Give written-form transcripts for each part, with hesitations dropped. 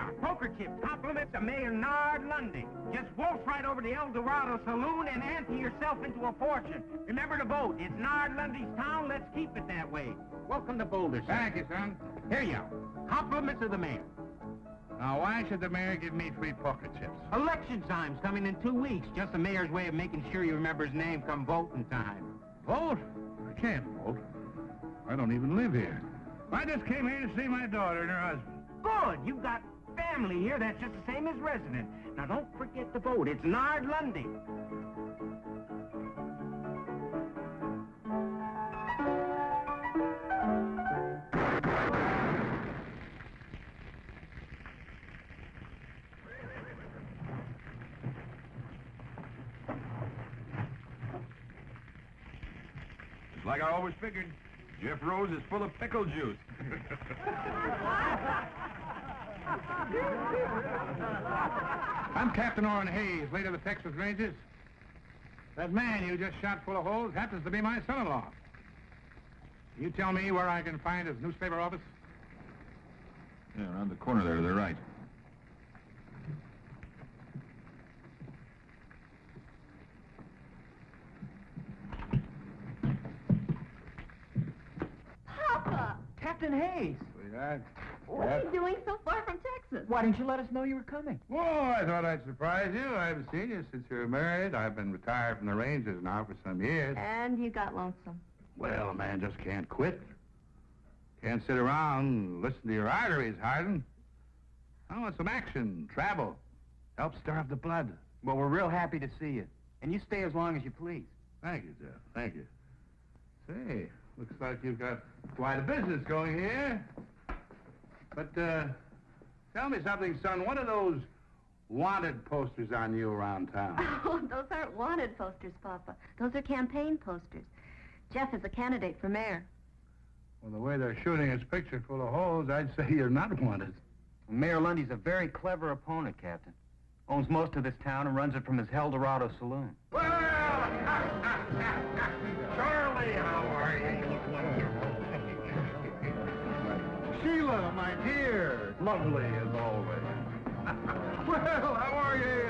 are, poker chips, compliments of Mayor Nard Lundy. Just waltz right over to El Dorado Saloon and ante yourself into a fortune. Remember to vote. It's Nard Lundy's town. Let's keep it that way. Welcome to Boulder, sir. Thank you, son. Here you are. Compliments of the mayor. Now, why should the mayor give me free poker chips? Election time's coming in 2 weeks. Just the mayor's way of making sure you remember his name come voting time. Vote? I can't vote. I don't even live here. I just came here to see my daughter and her husband. Good. You've got family here. That's just the same as resident. Now, don't forget to vote. It's Nard Lundy. Like I always figured, Jeff Rose is full of pickle juice. I'm Captain Orrin Hayes, leader of the Texas Rangers. That man you just shot full of holes happens to be my son-in-law. Can you tell me where I can find his newspaper office? Yeah, around the corner there to the right. Papa! Captain Hayes! Sweetheart. What are you doing so far from Texas? Why didn't you let us know you were coming? Oh, I thought I'd surprise you. I haven't seen you since you were married. I've been retired from the Rangers now for some years. And you got lonesome. Well, a man just can't quit. Can't sit around and listen to your arteries harden. I want some action, travel. Help stir up the blood. Well, we're real happy to see you. And you stay as long as you please. Thank you, Jeff. Thank you. Say, looks like you've got quite a business going here. But, tell me something, son. What are those wanted posters on you around town? Oh, those aren't wanted posters, Papa. Those are campaign posters. Jeff is a candidate for mayor. Well, the way they're shooting his picture full of holes, I'd say you're not wanted. Mayor Lundy's a very clever opponent, Captain. Owns most of this town and runs it from his El Dorado Saloon. Well, Charlie, how are you? Sheila, my dear, lovely as always. Well, how are you?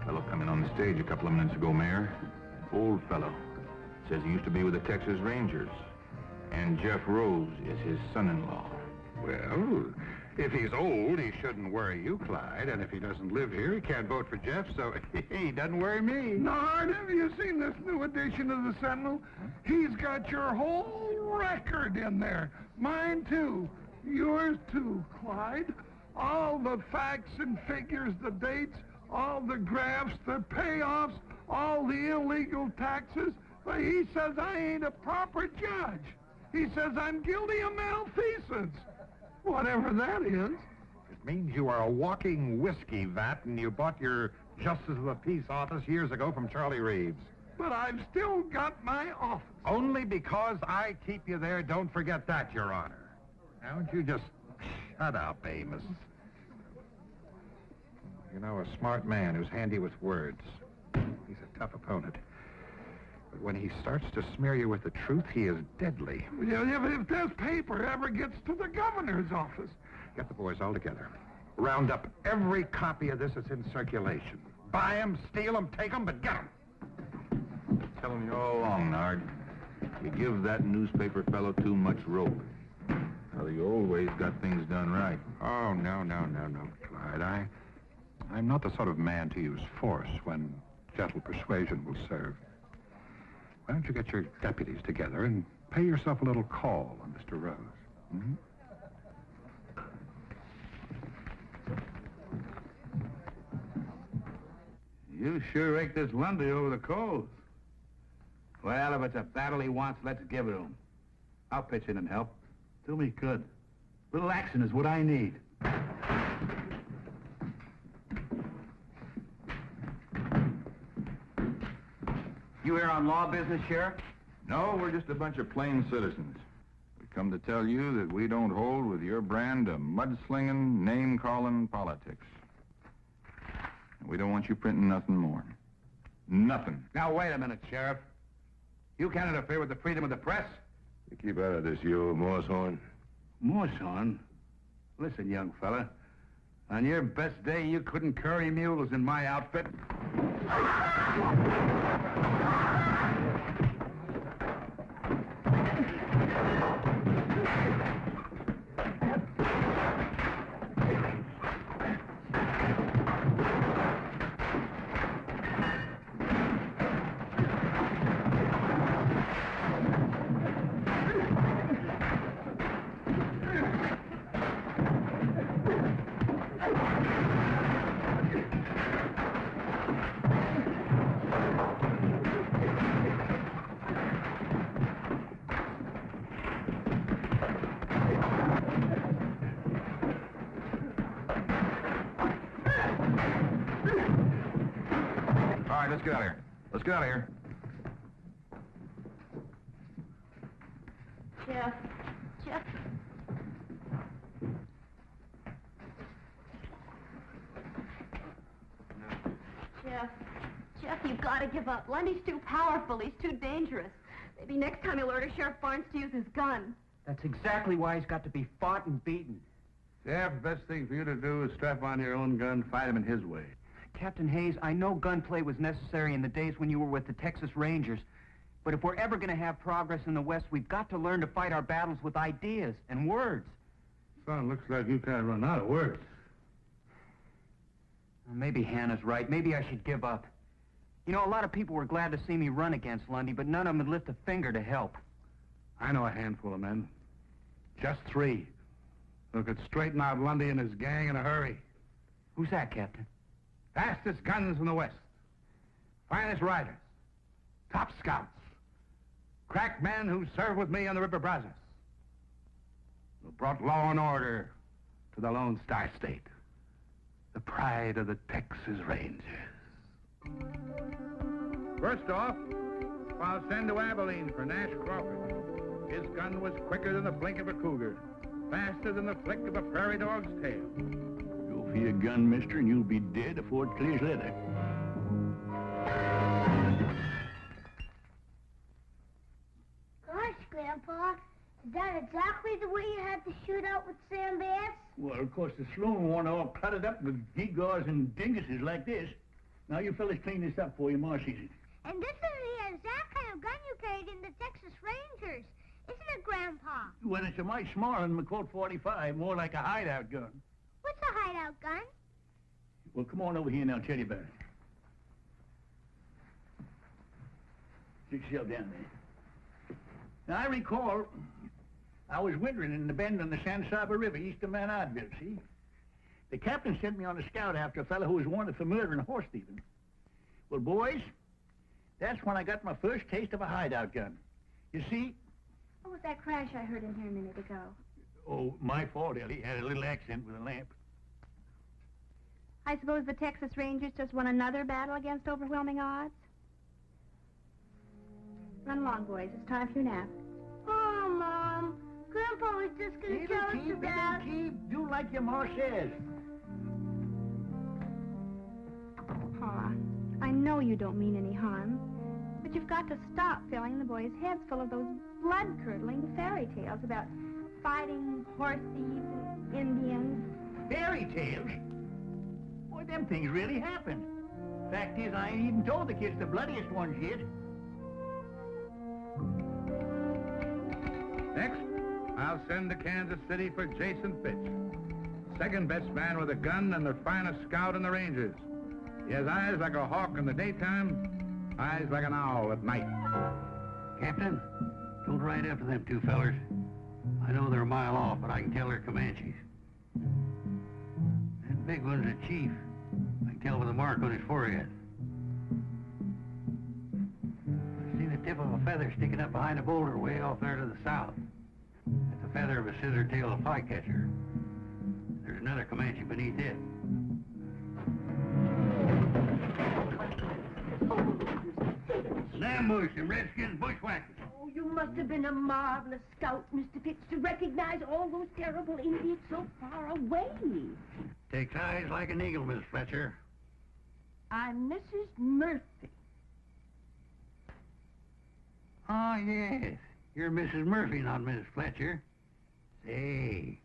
Fellow coming on the stage a couple of minutes ago, Mayor. Old fellow. Says he used to be with the Texas Rangers. And Jeff Rose is his son-in-law. Well, if he's old, he shouldn't worry you, Clyde. And if he doesn't live here, he can't vote for Jeff, so he doesn't worry me. Nard, have you seen this new edition of the Sentinel? He's got your whole record in there. Mine, too. Yours, too, Clyde. All the facts and figures, the dates, all the graphs, the payoffs, all the illegal taxes. But he says I ain't a proper judge. He says I'm guilty of malfeasance. Whatever that is. It means you are a walking whiskey vat and you bought your Justice of the Peace office years ago from Charlie Reeves. But I've still got my office. Only because I keep you there, don't forget that, Your Honor. Now, don't you just shut up, Amos. You know, a smart man who's handy with words. He's a tough opponent. But when he starts to smear you with the truth, he is deadly. If this paper ever gets to the governor's office. Get the boys all together. Round up every copy of this that's in circulation. Buy them, steal them, take them, but get them. Telling you all along, Nard. You give that newspaper fellow too much rope. Now, the old ways got things done right. Oh, no, Clyde. I'm not the sort of man to use force when gentle persuasion will serve. Why don't you get your deputies together and pay yourself a little call on Mr. Rose? Hmm? You sure raked this Lundy over the coals. Well, if it's a battle he wants, let's give it to him. I'll pitch in and help. Do me good. Little action is what I need. You here on law business, Sheriff? No, we're just a bunch of plain citizens. We come to tell you that we don't hold with your brand of mudslinging, name-calling politics. And we don't want you printing nothing more. Nothing. Now, wait a minute, Sheriff. You can't interfere with the freedom of the press. You keep out of this, you old moosehorn. Moosehorn? Listen, young fella. On your best day, you couldn't curry mules in my outfit. All right, let's get out of here. Let's get out of here. Jeff. Jeff. Jeff, you've got to give up. Lundy's too powerful. He's too dangerous. Maybe next time he'll order Sheriff Barnes to use his gun. That's exactly why he's got to be fought and beaten. Sheriff, the best thing for you to do is strap on your own gun, fight him in his way. Captain Hayes, I know gunplay was necessary in the days when you were with the Texas Rangers, but if we're ever going to have progress in the West, we've got to learn to fight our battles with ideas and words. Son, looks like you can't run out of words. Well, maybe Hannah's right. Maybe I should give up. You know, a lot of people were glad to see me run against Lundy, but none of them would lift a finger to help. I know a handful of men. Just 3. Who could straighten out Lundy and his gang in a hurry. Who's that, Captain? Fastest guns in the West. Finest riders. Top scouts. Crack men who served with me on the River Brazos. Who brought law and order to the Lone Star State. The pride of the Texas Rangers. First off, I'll send to Abilene for Nash Crawford. His gun was quicker than the blink of a cougar. Faster than the flick of a prairie dog's tail. Go for your gun, mister, and you'll be dead before it clears leather. Gosh, Grandpa, is that exactly the way you had to shoot out with sandbags? Well, of course, the saloon wasn't all cluttered up with gewgaws and dinguses like this. Now, you fellas clean this up for you, Ma sees it. And this is the exact kind of gun you carried in the Texas Rangers, isn't it, Grandpa? Well, it's a mite smaller than the Colt 45, more like a hideout gun. What's a hideout gun? Well, come on over here and I'll tell you about it. Sit yourself down there. Now, I recall, I was wintering in the bend on the San Saba River east of Mount Oddville, see? The captain sent me on a scout after a fellow who was wanted for murder and horse thieving. Well, boys, that's when I got my first taste of a hideout gun. You see... What was that crash I heard in here a minute ago? Oh, my fault, Ellie. Had a little accident with a lamp. I suppose the Texas Rangers just won another battle against overwhelming odds? Run along, boys. It's time for your nap. Oh, Mom. Grandpa was just going to tell us about... Do like your ma says. Pa, I know you don't mean any harm, but you've got to stop filling the boys' heads full of those blood-curdling fairy tales about fighting horse thieves and Indians. Fairy tales? Boy, them things really happened. Fact is, I ain't even told the kids the bloodiest ones yet. Next, I'll send to Kansas City for Jason Fitch. Second best man with a gun and the finest scout in the Rangers. He has eyes like a hawk in the daytime, eyes like an owl at night. Captain, don't ride after them 2 fellers. I know they're a mile off, but I can tell they're Comanches. That big one's a chief. I can tell by the mark on his forehead. I see the tip of a feather sticking up behind a boulder way off there to the south. That's the feather of a scissor-tailed flycatcher. There's another Comanche beneath it. An ambush of Redskins bushwhackers. Oh, you must have been a marvelous scout, Mr. Fitz, to recognize all those terrible Indians so far away. Takes eyes like an eagle, Miss Fletcher. I'm Mrs. Murphy. Oh, yes. You're Mrs. Murphy, not Mrs. Fletcher. Say,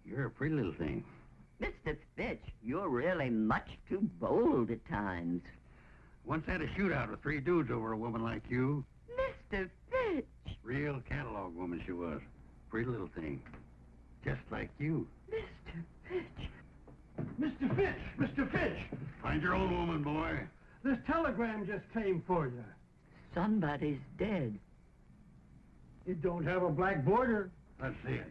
you're a pretty little thing. Mr. Fitch, you're really much too bold at times. Once had a shootout with 3 dudes over a woman like you. Mr. Fitch! Real catalog woman she was. Pretty little thing. Just like you. Mr. Fitch! Mr. Fitch! Mr. Fitch! Find your own woman, boy. This telegram just came for you. Somebody's dead. It don't have a black border. Let's see it.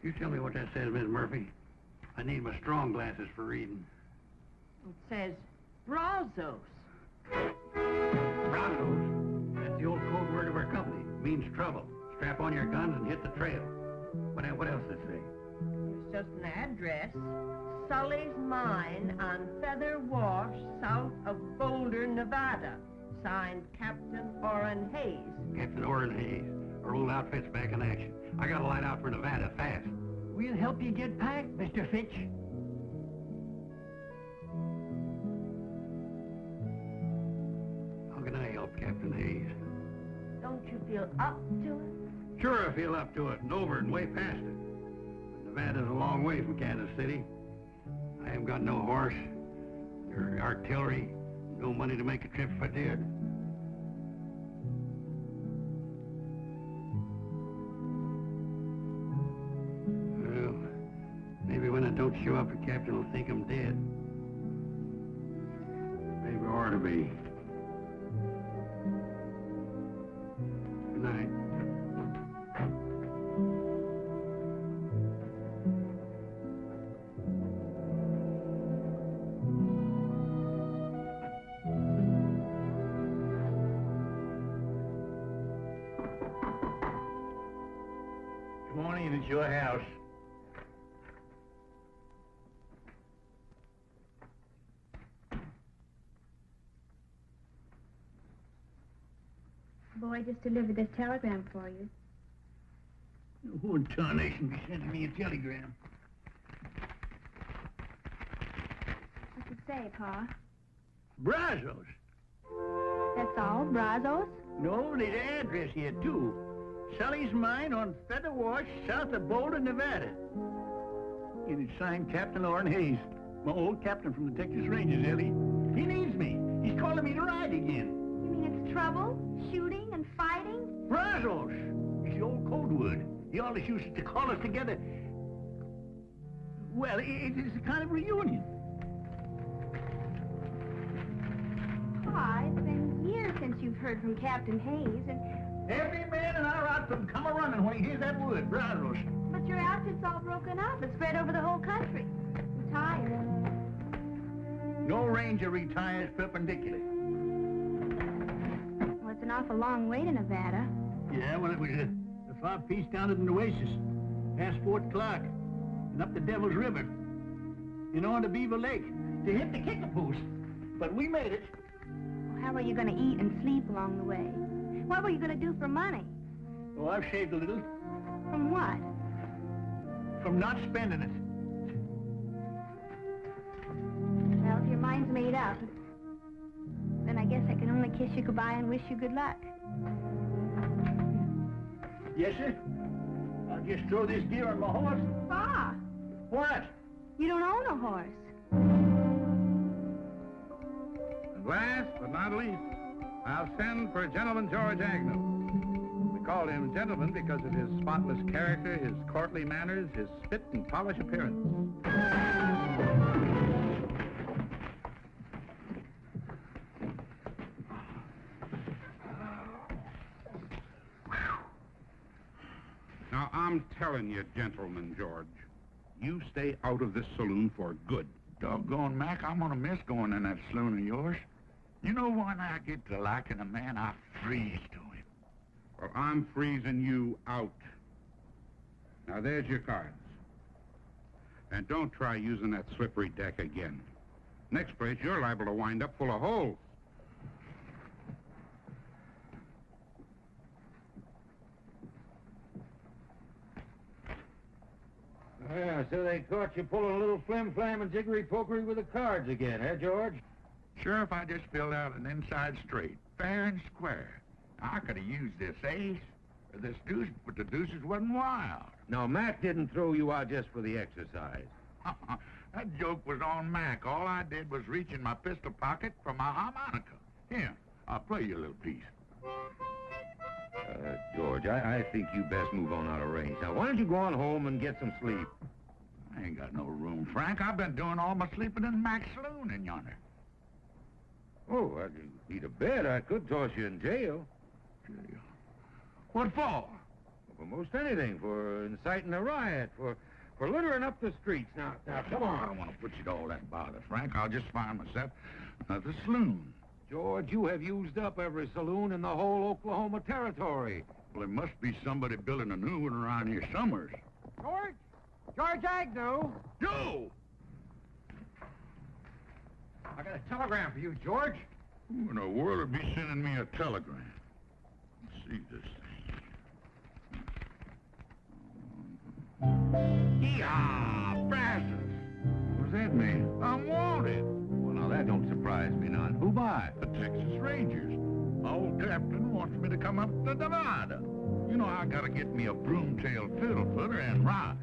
You tell me what that says, Miss Murphy. I need my strong glasses for reading. It says Brazos. Brazos? That's the old code word of our company. It means trouble. Strap on your guns and hit the trail. What else does it say? It's just an address. Sully's Mine on Feather Wash, south of Boulder, Nevada. Signed Captain Orrin Hayes. Captain Orrin Hayes. Our old outfit's back in action. I gotta light out for Nevada fast. We'll help you get packed, Mr. Fitch. How can I help Captain Hayes? Don't you feel up to it? Sure, I feel up to it, and over and way past it. But Nevada's a long way from Kansas City. I haven't got no horse, or artillery, no money to make a trip if I did. Well, maybe when I don't show up, the captain will think I'm dead. Maybe I ought to be. Good night. Come on in, it's your house. Boy just delivered this telegram for you. Who in tarnation be sending me a telegram? What's it say, Pa? Brazos. That's all? Brazos? No, there's an address here, too. Sully's Mine on Feather Wash, south of Boulder, Nevada. And it's signed Captain Orrin Hayes, my old captain from the Texas Rangers, Ellie. He needs me. He's calling me to ride again. You mean it's trouble? Shooting and fighting? Brazos! It's the old code word. He always used to call us together. Well, it's a kind of reunion. Pa, it's been years since you've heard from Captain Hayes, and... Every man in our outfit come a-running when he hears that word, Brazos. But your outfit's all broken up. It's spread over the whole country. Retired. No ranger retires perpendicular. Well, it's an awful long way to Nevada. Yeah, well, it was a far piece down at an oasis, past Fort Clark, and up the Devil's River, and on to Beaver Lake, to hit the Kickapoo. But we made it. Well, how are you going to eat and sleep along the way? What were you going to do for money? Oh, I've saved a little. From what? From not spending it. Well, if your mind's made up, then I guess I can only kiss you goodbye and wish you good luck. Yes, sir? I'll just throw this gear on my horse. Pa! What? You don't own a horse. And last but not least, I'll send for Gentleman George Agnew. We call him gentleman because of his spotless character, his courtly manners, his spit and polished appearance. Now, I'm telling you, Gentleman George, you stay out of this saloon for good. Doggone, Mac, I'm gonna miss going in that saloon of yours. You know, when I get to liking a man, I freeze to him. Well, I'm freezing you out. Now, there's your cards. And don't try using that slippery deck again. Next place, you're liable to wind up full of holes. Yeah, so they caught you pulling a little flim-flam and jiggery-pokery with the cards again, eh, George? Sheriff, I just filled out an inside straight, fair and square. I could have used this ace or this deuce, but the deuces wasn't wild. No, Mac didn't throw you out just for the exercise. That joke was on Mac. All I did was reach in my pistol pocket for my harmonica. Here, I'll play you a little piece. George, I think you best move on out of range. Now, why don't you go on home and get some sleep? I ain't got no room, Frank. I've been doing all my sleeping in Mac's saloon in yonder. Oh, well, you need a bed. I could toss you in jail. Jail? What for? Well, for most anything. For inciting a riot. For littering up the streets. Now, come on. I don't want to put you to all that bother, Frank. I'll just find myself another saloon. George, you have used up every saloon in the whole Oklahoma territory. Well, there must be somebody building a new one around here somewhere. George? George Agnew? Joe! I got a telegram for you, George. Who in the world would be sending me a telegram? Let's see this thing. Yee-haw! Francis! What does that mean? I'm wanted. Well, now, that don't surprise me none. Who by? The Texas Rangers. My old captain wants me to come up to Nevada. You know, I gotta get me a broomtail fiddle footer and ride.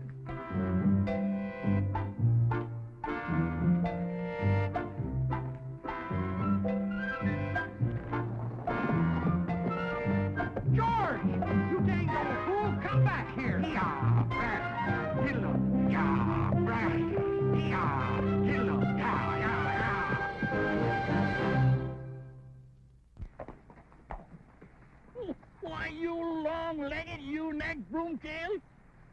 George! You dang old fool! Come back here! Yeah, Francis. Hello. Yeah, Francis. Yeah, hello. Yeah, Why, you long-legged, you-necked broomtail?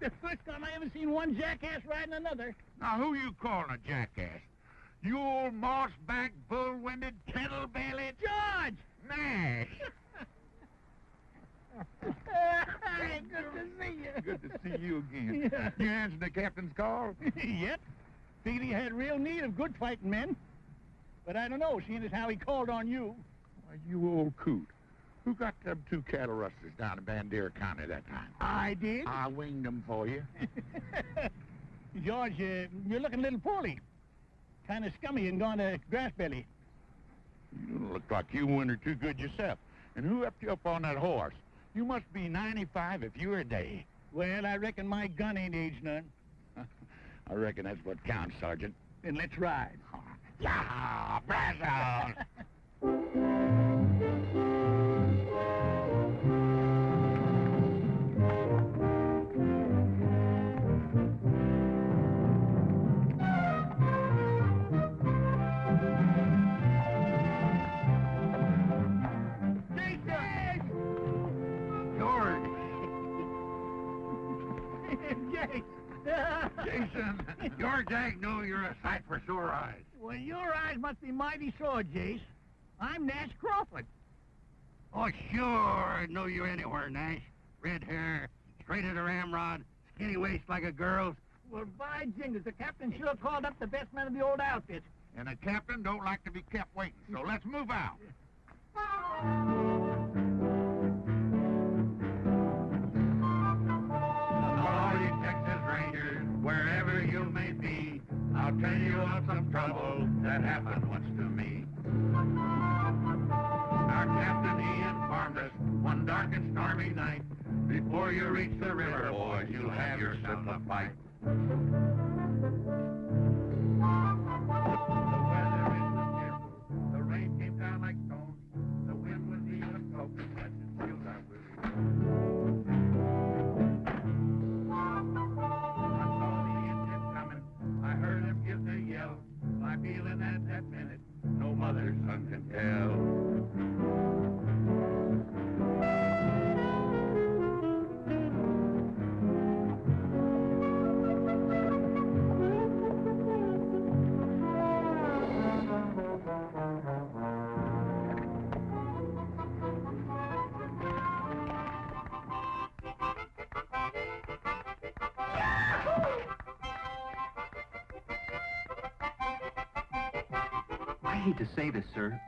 The first time I ever seen one jackass riding another. Now, who you calling a jackass? You old moss-backed, bull-winded, kettle-bellied... George! Nash! Good to see you. Good to see you again. Yeah. You answered the captain's call? Yep. Figured he had real need of good fighting men. But I don't know, seeing as how he called on you. Why, you old coot. Who got them two cattle rustlers down in Bandera County that time? I did. I winged them for you. George, you're looking a little poorly. Kind of scummy and gone to grass belly. You look like you wintered too good yourself. And who upped you up on that horse? You must be 95 if you're a day. Well, I reckon my gun ain't aged none. I reckon that's what counts, Sergeant. Then let's ride. Yeah, Brazos! Jason, George Agnew, you're a sight for sore eyes. Well, your eyes must be mighty sore, Jace. I'm Nash Crawford. Oh, sure. I know you anywhere, Nash. Red hair, straight as a ramrod, skinny waist like a girl's. Well, by jingles, the captain sure called up the best man of the old outfit. And a captain don't like to be kept waiting, so let's move out. All you Texas Rangers, wherever you may be, I'll tell you of some trouble that happened once to me. Our captain, he informed us one dark and stormy night, before you reach the river, boys, you'll have yourself a fight. The weather is cheerful, the rain came down like stones, the wind was even a soaking wet and chilled our willies. I saw the Indian coming, I heard him give the yell, my feeling at that minute, no mother's son can tell. I hate to say this, sir.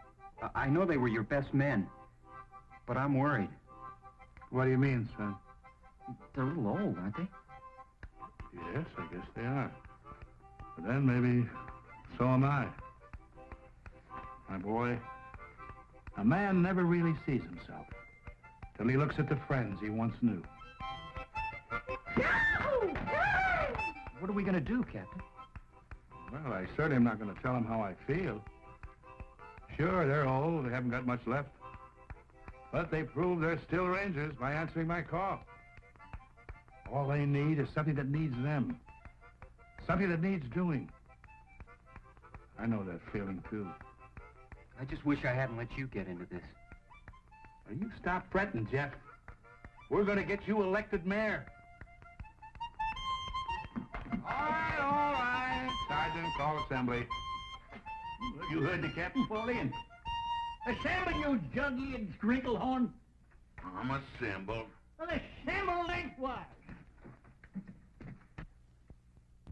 I know they were your best men, but I'm worried. What do you mean, son? They're a little old, aren't they? Yes, I guess they are. But then maybe so am I. My boy, a man never really sees himself till he looks at the friends he once knew. What are we going to do, Captain? Well, I certainly am not going to tell them how I feel. Sure, they're old. They haven't got much left. But they prove they're still Rangers by answering my call. All they need is something that needs them. Something that needs doing. I know that feeling, too. I just wish I hadn't let you get into this. Well, you stop fretting, Jeff. We're going to get you elected mayor. All right. Sergeant, call assembly. You heard the captain fall in. Assemble, you jug-eared sprinkle-horn. I'm assembled. Well, assemble lengthwise.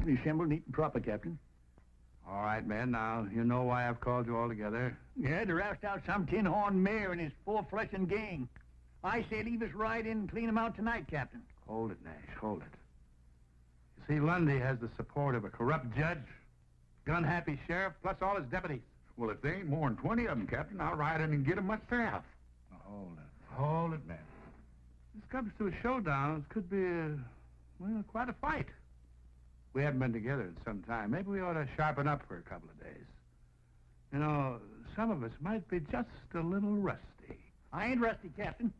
Assemble neat and proper, Captain. All right, men. Now, you know why I've called you all together. Yeah, to roust out some tin-horn mayor and his full-fleshing gang. I say leave us right in and clean him out tonight, Captain. Hold it, Nash. Hold it. You see, Lundy has the support of a corrupt judge, gun-happy sheriff, plus all his deputies. Well, if there ain't more than 20 of them, Captain, I'll ride in and get them myself. Now, hold it. Hold it, man. This comes to a showdown. It could be, well, quite a fight. We haven't been together in some time. Maybe we ought to sharpen up for a couple of days. You know, some of us might be just a little rusty. I ain't rusty, Captain.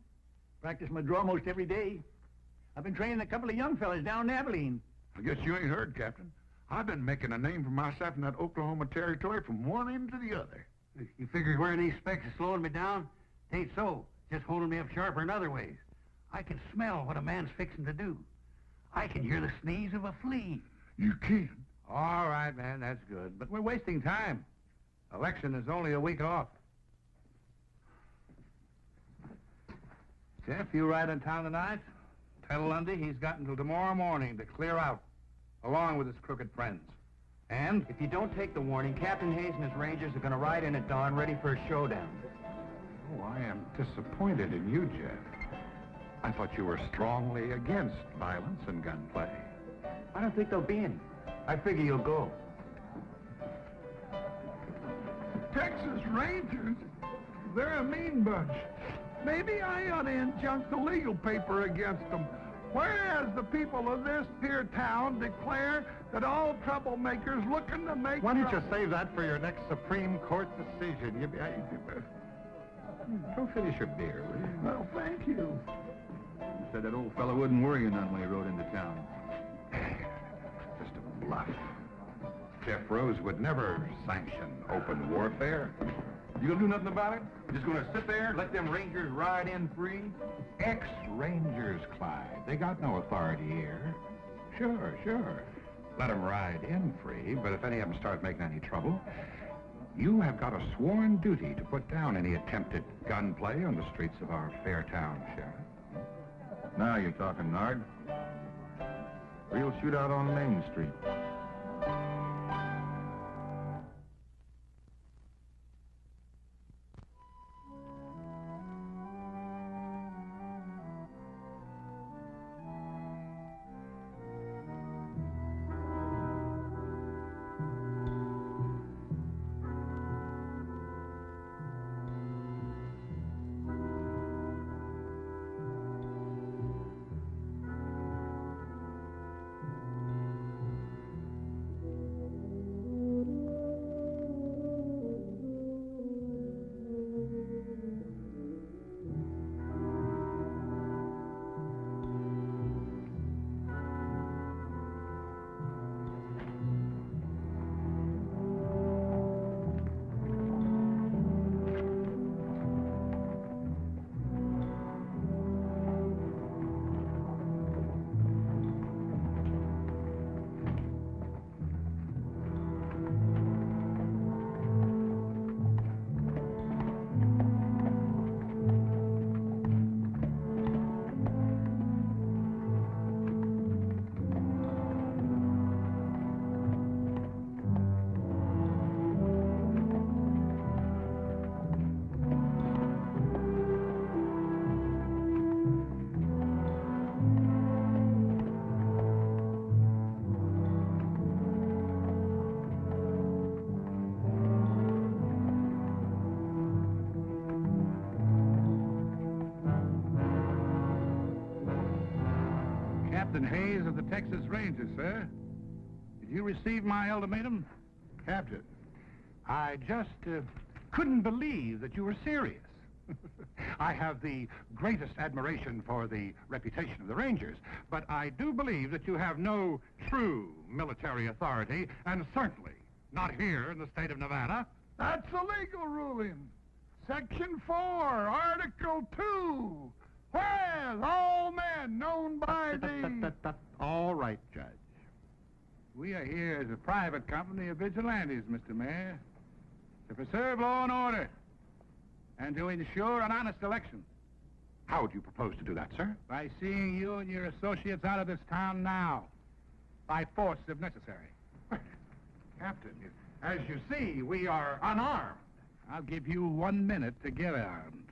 Practice my draw most every day. I've been training a couple of young fellas down in Abilene. I guess you ain't heard, Captain. I've been making a name for myself in that Oklahoma territory from one end to the other. You figure wearing these specs is slowing me down? It ain't so. Just holding me up sharper in other ways. I can smell what a man's fixing to do. I can hear the sneeze of a flea. You can? All right, man, that's good. But we're wasting time. Election is only a week off. Jeff, you ride in town tonight? Tell Lundy he's got until tomorrow morning to clear out, along with his crooked friends. And If you don't take the warning, Captain Hayes and his Rangers are going to ride in at dawn ready for a showdown. Oh, I am disappointed in you, Jeff. I thought you were strongly against violence and gunplay. I don't think there'll be any. I figure you'll go. Texas Rangers? They're a mean bunch. Maybe I ought to injunct the legal paper against them. Whereas the people of this here town declare that all troublemakers looking to make... Why don't you save that for your next Supreme Court decision? Go finish your beer, will you? Well, thank you. You said that old fellow wouldn't worry you none when he rode into town. Just a bluff. Jeff Rose would never sanction open warfare. You gonna do nothing about it? Just gonna sit there, let them Rangers ride in free? Ex-Rangers, Clyde. They got no authority here. Sure. Let them ride in free, but if any of them start making any trouble, you have got a sworn duty to put down any attempted gunplay on the streets of our fair town, Sheriff. Now you're talking, Nard. Real shootout on Main Street. Captain Hayes of the Texas Rangers, sir. Did you receive my ultimatum? Captain, I just couldn't believe that you were serious. I have the greatest admiration for the reputation of the Rangers, but I do believe that you have no true military authority, and certainly not here in the state of Nevada. That's a legal ruling. Section 4, Article 2. Whereas all men known by the... All right, Judge. We are here as a private company of vigilantes, Mr. Mayor, to preserve law and order and to ensure an honest election. How would you propose to do that, sir? By seeing you and your associates out of this town now, by force if necessary. Captain, as you see, we are unarmed. I'll give you 1 minute to get armed.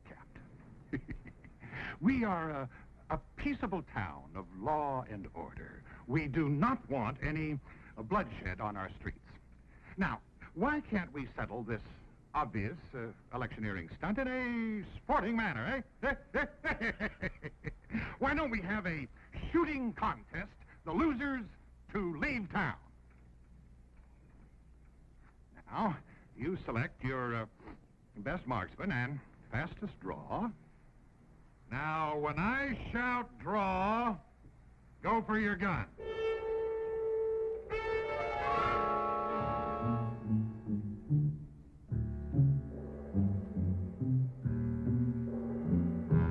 Captain, we are a peaceable town of law and order. We do not want any bloodshed on our streets. Now, why can't we settle this obvious electioneering stunt in a sporting manner, eh? Why don't we have a shooting contest, the losers to leave town? Now, you select your best marksman and fastest draw. Now, when I shout draw, go for your gun.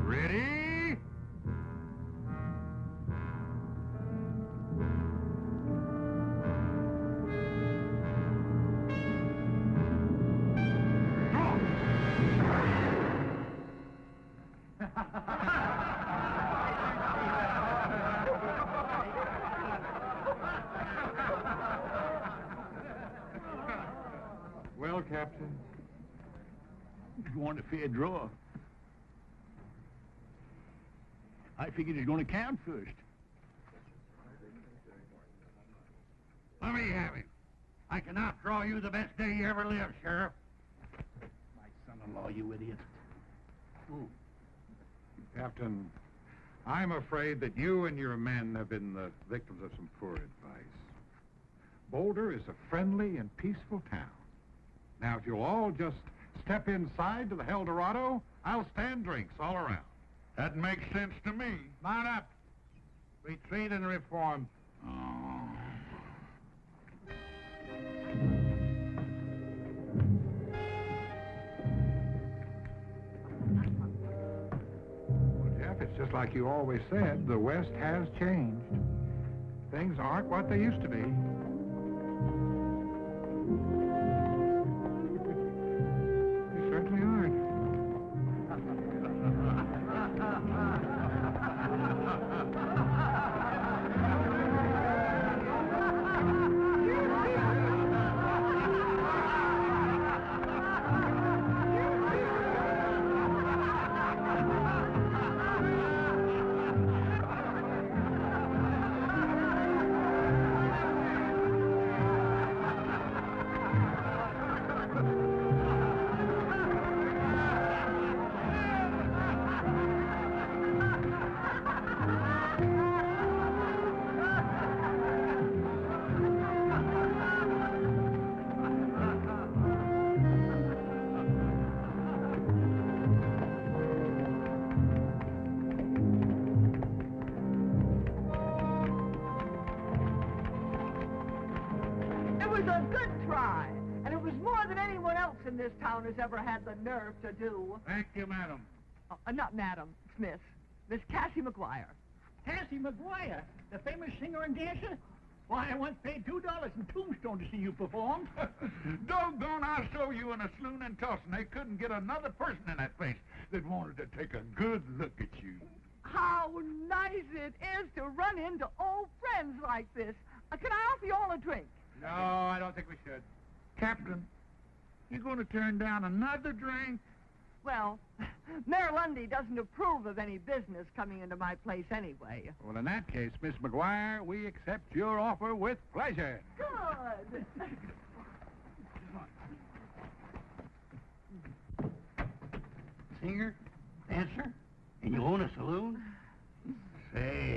Ready? Well, Captain, You want a fair draw? I figured it's going to count first. Let me have him. I can outdraw you the best day you ever lived, Sheriff. My son-in-law, you idiot. Ooh. Captain, I'm afraid that you and your men have been the victims of some poor advice. Boulder is a friendly and peaceful town. Now, if you'll all just step inside to the Eldorado, I'll stand drinks all around. That makes sense to me. Line up. Retreat and reform. Oh. Well, Jeff, it's just like you always said, the West has changed. Things aren't what they used to be. They certainly aren't. In this town has ever had the nerve to do. Thank you, madam. Not Madam, Smith. Miss Cassie McGuire. Cassie McGuire, the famous singer and dancer? Why, I once paid $2 in Tombstone to see you perform. Doggone, I saw you in a saloon in Tulsa, and they couldn't get another person in that place that wanted to take a good look at you. How nice it is to run into old friends like this. Can I offer you all a drink? No, I don't think we should. Captain, you going to turn down another drink? Well, Mayor Lundy doesn't approve of any business coming into my place anyway. Well, in that case, Miss McGuire, we accept your offer with pleasure. Good. Singer? Dancer? And you own a saloon? Say,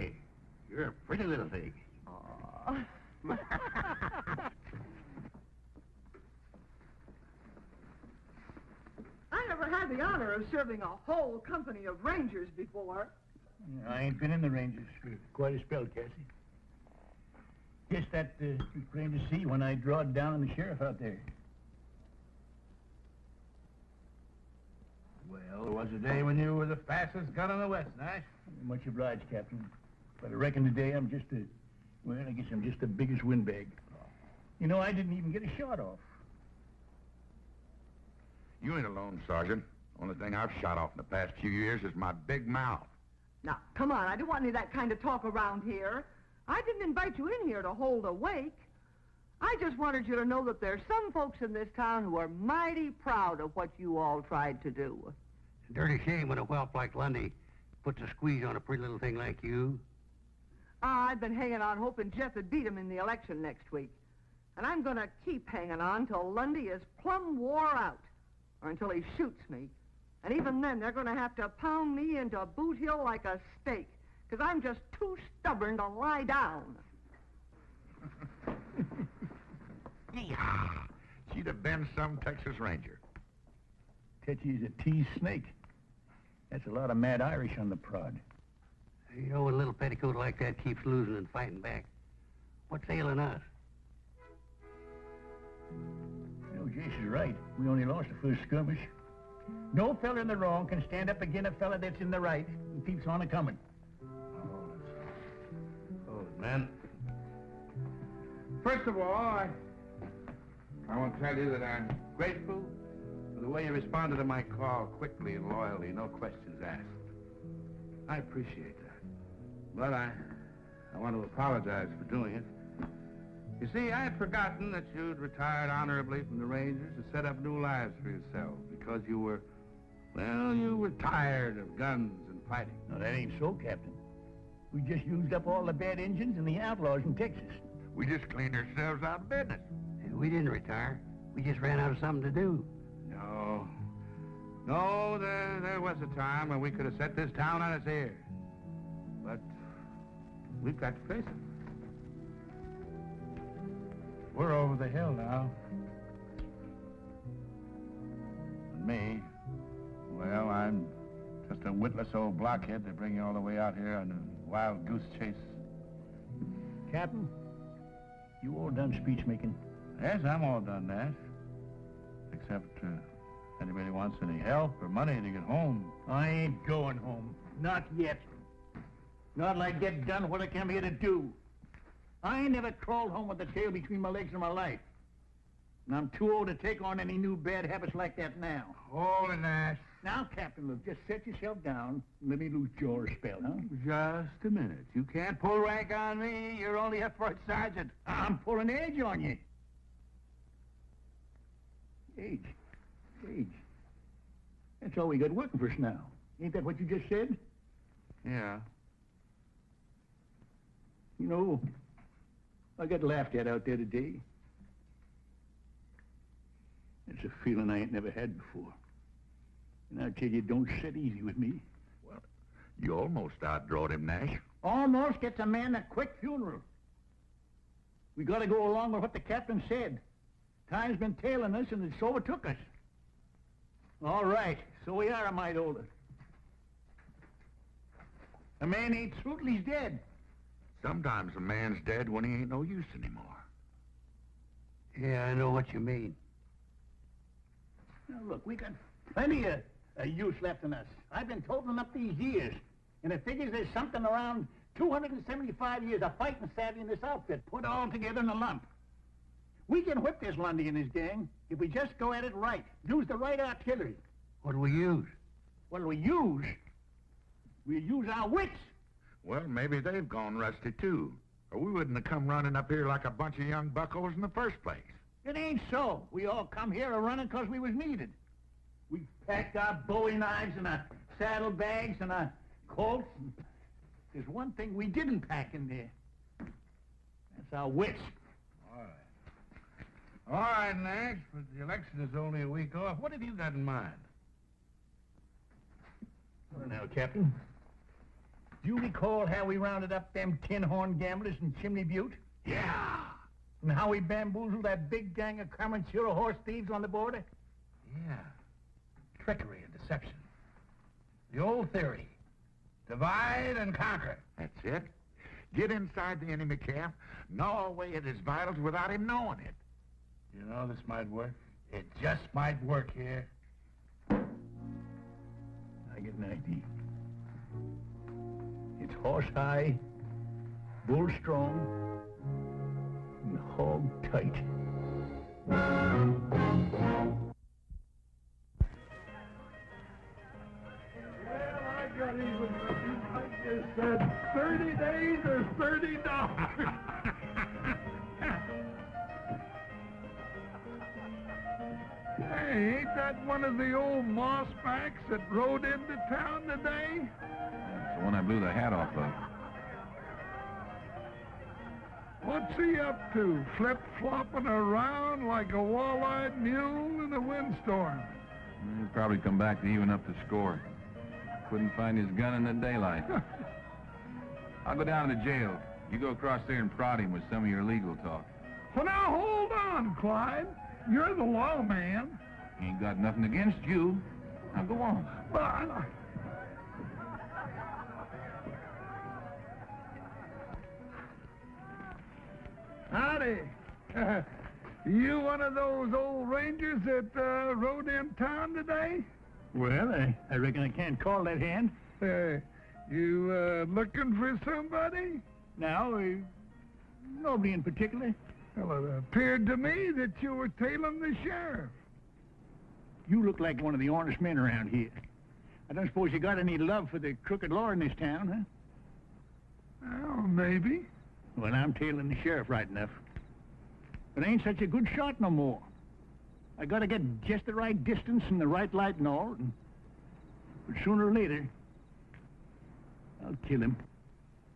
had the honor of serving a whole company of Rangers before. I ain't been in the Rangers for quite a spell, Cassie. Guess that was plain to see when I drawed down on the sheriff out there. Well, there was a day when you were the fastest gun in the West, Nash. Much obliged, Captain. But I reckon today I'm just I guess I'm just the biggest windbag. You know, I didn't even get a shot off. You ain't alone, Sergeant. Only thing I've shot off in the past few years is my big mouth. Now, come on, I don't want any of that kind of talk around here. I didn't invite you in here to hold a wake. I just wanted you to know that there's some folks in this town who are mighty proud of what you all tried to do. It's a dirty shame when a whelp like Lundy puts a squeeze on a pretty little thing like you. I've been hanging on hoping Jeff would beat him in the election next week. And I'm going to keep hanging on till Lundy is plumb wore out. Or until he shoots me. And even then, they're going to have to pound me into Boot Hill like a steak. Because I'm just too stubborn to lie down. She'd have been some Texas Ranger. Tetchy's a teased snake. That's a lot of mad Irish on the prod. You know, when a little petticoat like that keeps losing and fighting back, what's ailing us? You know, Jace is right. We only lost the first skirmish. No fella in the wrong can stand up against a fella that's in the right and keeps on a-coming. Oh, man. First of all, I want to tell you that I'm grateful for the way you responded to my call quickly and loyally, no questions asked. I appreciate that. But I want to apologize for doing it. You see, I had forgotten that you'd retired honorably from the Rangers to set up new lives for yourself because you were tired of guns and fighting. No, that ain't so, Captain. We just used up all the bad engines and the outlaws in Texas. We just cleaned ourselves out of business. We didn't retire. We just ran out of something to do. No, there was a time when we could have set this town on its ear. But we've got to face it. We're over the hill now. And me, well, I'm just a witless old blockhead to bring you all the way out here on a wild goose chase. Captain, you all done speech making? Yes, I'm all done, Nash. Except anybody wants any help or money to get home. I ain't going home. Not yet. Not till I get done what I came here to do. I ain't never crawled home with the tail between my legs in my life. And I'm too old to take on any new bad habits like that now. Hold it, Nash. Now, Captain, look, just set yourself down and let me lose jaw a spell, huh? Just a minute. You can't pull rank on me. You're only a first sergeant. I'm pulling age on you. Age. That's all we got working for us now. Ain't that what you just said? Yeah. You know, I got laughed at out there today. It's a feeling I ain't never had before. And I tell you, don't sit easy with me. Well, you almost outdrawed him, Nash. Almost gets a man a quick funeral. We got to go along with what the captain said. Time's been tailing us, and it's overtook us. All right, so we are a mite older. A man ain't through till he's dead. Sometimes a man's dead when he ain't no use anymore. Yeah, I know what you mean. Now, look, we got plenty of use left in us. I've been totaling up these years, and it figures there's something around 275 years of fighting savvy in this outfit, put all together in a lump. We can whip this Lundy and his gang if we just go at it right, use the right artillery. What do we use? What do we use? We use our wits. Well, maybe they've gone rusty, too. Or we wouldn't have come running up here like a bunch of young buckos in the first place. It ain't so. We all come here a-running because we was needed. We packed our bowie knives and our saddlebags and our Colts. There's one thing we didn't pack in there. That's our wits. All right, Nash, but the election is only a week off. What have you got in mind? Well, now, Captain, do you recall how we rounded up them tin-horn gamblers in Chimney Butte? Yeah. And how we bamboozled that big gang of Comanchero horse thieves on the border? Yeah. trickery and deception. The old theory, divide and conquer. That's it. Get inside the enemy camp, gnaw away at his vitals without him knowing it. You know, this might work. It just might work here. I get an idea. It's horse high, bull strong, and hog tight. Got even with you. I just said 30 days or $30. Hey, ain't that one of the old mossbacks that rode into town today? That's the one I blew the hat off of. What's he up to? Flip-flopping around like a wall-eyed mule in a windstorm. He'll probably come back to even up the score. Couldn't find his gun in the daylight. I'll go down to the jail. You go across there and prod him with some of your legal talk. Well, now, hold on, Clyde. You're the lawman. Ain't got nothing against you. Now go on. But... Howdy. You one of those old rangers that rode in town today? Well, I reckon I can't call that hand. You looking for somebody? No, nobody in particular. Well, it appeared to me that you were tailing the sheriff. You look like one of the honest men around here. I don't suppose you got any love for the crooked law in this town, huh? Well, maybe. Well, I'm tailing the sheriff right enough. But I ain't such a good shot no more. I gotta get just the right distance and the right light and all. But sooner or later, I'll kill him.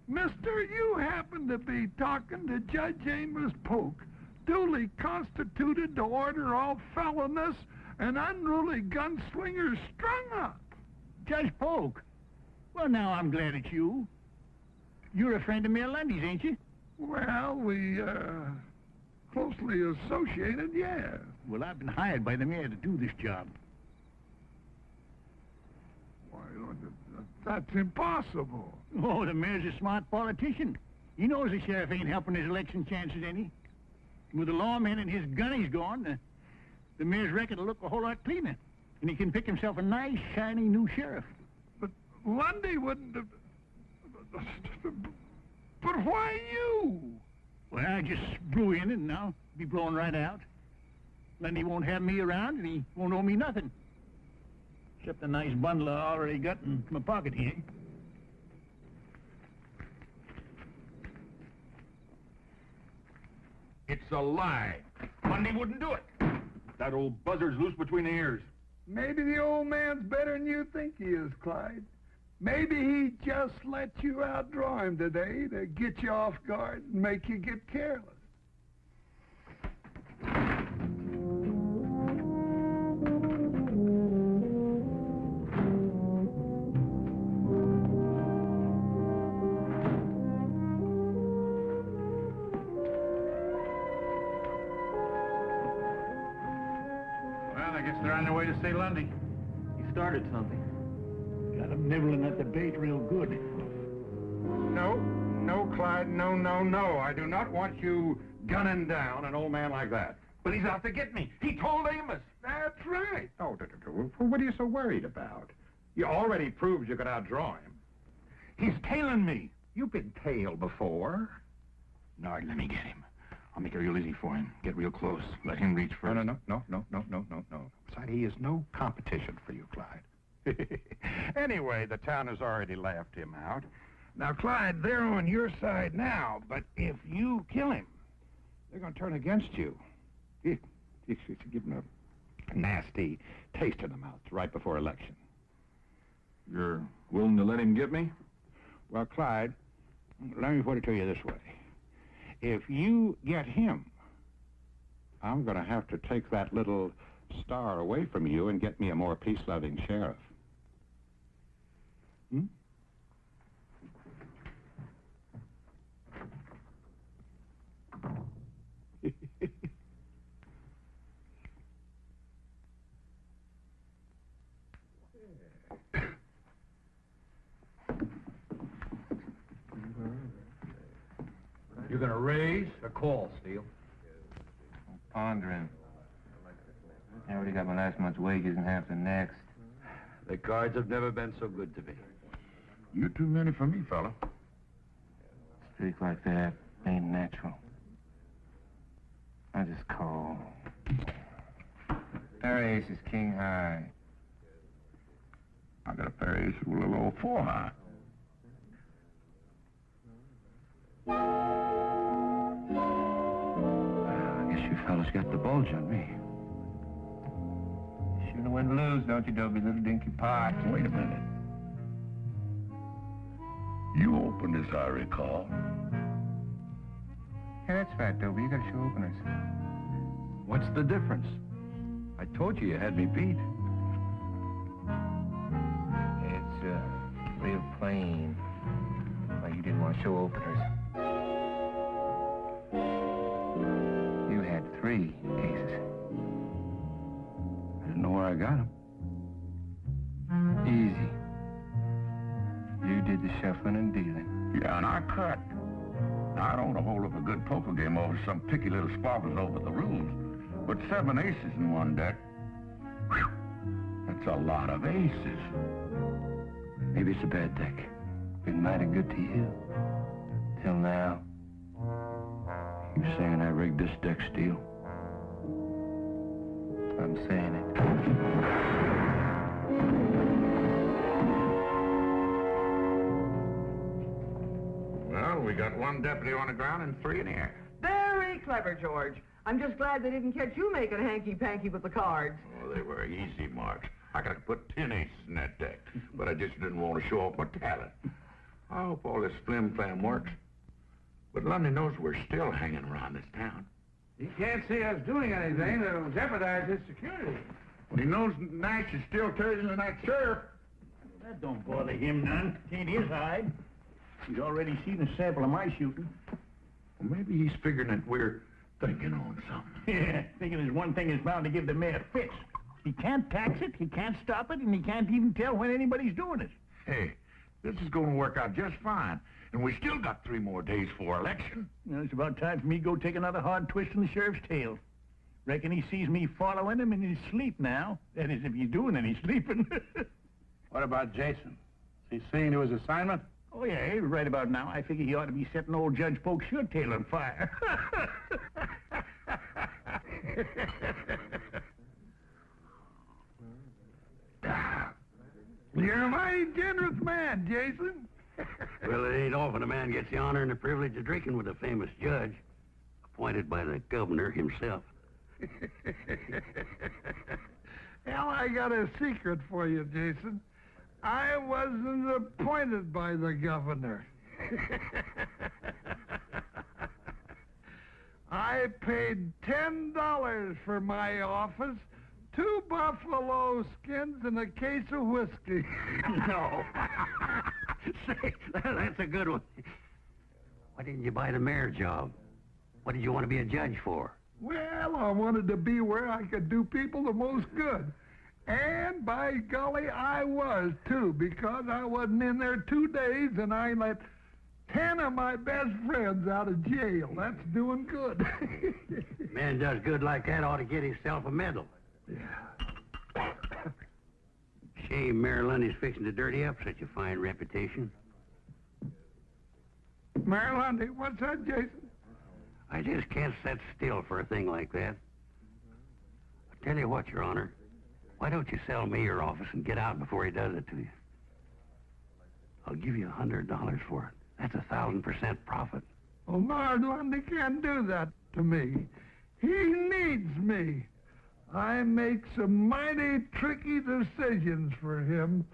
Mister, you happen to be talking to Judge Amos Polk, duly constituted to order all felonious and unruly gunslingers strung up. Judge Polk? Well, now I'm glad it's you. You're a friend of Mayor Lundy's, ain't you? Well, we, closely associated, yeah. Well, I've been hired by the mayor to do this job. Why, that's impossible. Oh, the mayor's a smart politician. He knows the sheriff ain't helping his election chances any. With the lawman and his gunnies gone, the mayor's record will look a whole lot cleaner. And he can pick himself a nice, shiny new sheriff. But Lundy wouldn't have... But why you? Well, I just blew in and now be blowing right out. Lundy won't have me around and he won't owe me nothing. Except a nice bundle I already got in my pocket here. It's a lie. Lundy wouldn't do it. That old buzzard's loose between the ears. Maybe the old man's better than you think he is, Clyde. Maybe he just let you outdraw him today to get you off guard and make you get careless. Well, I guess they're on their way to see Lundy. He started something. Got him nibbling at the bait real good. No, Clyde, no. I do not want you gunning down an old man like that. But he's out to get me. He told Amos. That's right. Oh, what are you so worried about? You already proved you could outdraw him. He's tailing me. You've been tailed before. No, let me get him. I'll make it real easy for him. Get real close. Let him reach first. No. Besides, he is no competition for you, Clyde. Anyway, the town has already laughed him out. Now, Clyde, they're on your side now, but if you kill him, they're going to turn against you. You should give them a nasty taste in the mouth right before election. You're willing to let him get me? Well, Clyde, let me put it to you this way. If you get him, I'm going to have to take that little star away from you and get me a more peace-loving sheriff. Hmm? You gonna raise or call, Steele? I'm pondering. I already got my last month's wages and half the next. The cards have never been so good to me. You too many for me, fella. Streak like that ain't natural. I just call. Pair of aces, king high. I got a pair of aces with a little old 4 high. I guess you fellas got the bulge on me. Shouldn't have went to lose, don't you, Dobie, little dinky pot? Wait a minute. You opened this, I recall. Yeah, that's right, Dobie. You gotta show openers. What's the difference? I told you had me beat. It's, real plain. Like you didn't want to show openers. You had 3 aces. I didn't know where I got them. Easy. You did the shuffling and dealing. Yeah, and I cut. Now, I don't want to hold up a good poker game over some picky little squabbles over the rules. But 7 aces in one deck, whew, that's a lot of aces. Maybe it's a bad deck. Been mighty good to you. Till now. You saying I rigged this deck, Steele? I'm saying it. Well, we got 1 deputy on the ground and 3 in the air. Very clever, George. I'm just glad they didn't catch you making hanky-panky with the cards. Oh, they were easy marks. I could have put 10 aces in that deck, but I just didn't want to show off my talent. I hope all this flim-flam works. But Lundy knows we're still hanging around this town. He can't see us doing anything that'll jeopardize his security. Well, he knows Nash is still turning the night sheriff. That don't bother him none. Ain't his hide. He's already seen a sample of my shooting. Well, maybe he's figuring that we're thinking on something. Yeah, thinking there's one thing that's bound to give the mayor fits. He can't tax it, he can't stop it, and he can't even tell when anybody's doing it. Hey, this is going to work out just fine. And we still got 3 more days for election. You know, it's about time for me to go take another hard twist in the sheriff's tail. Reckon he sees me following him in his sleep now. That is, if he's doing any sleeping. What about Jason? Is he seeing to his assignment? Oh, yeah, right about now. I figure he ought to be setting old Judge Polk's shirt tail on fire. You're a mighty generous man, Jason. Well, it ain't often a man gets the honor and the privilege of drinking with a famous judge, appointed by the governor himself. Well, I got a secret for you, Jason. I wasn't appointed by the governor. I paid $10 for my office, 2 buffalo skins, and a case of whiskey. No. Say, that's a good one. Why didn't you buy the mayor job? What did you want to be a judge for? Well, I wanted to be where I could do people the most good. And by golly, I was, too, because I wasn't in there 2 days and I let 10 of my best friends out of jail. That's doing good. Man does good like that ought to get himself a medal. Yeah. Shame Mayor Lundy's fixing to dirty up such a fine reputation. Mayor Lundy, what's that, Jason? I just can't sit still for a thing like that. I tell you what, Your Honor. Why don't you sell me your office and get out before he does it to you? I'll give you $100 for it. That's 1,000% profit. Well, Mayor Lundy can't do that to me. He needs me. I make some mighty tricky decisions for him.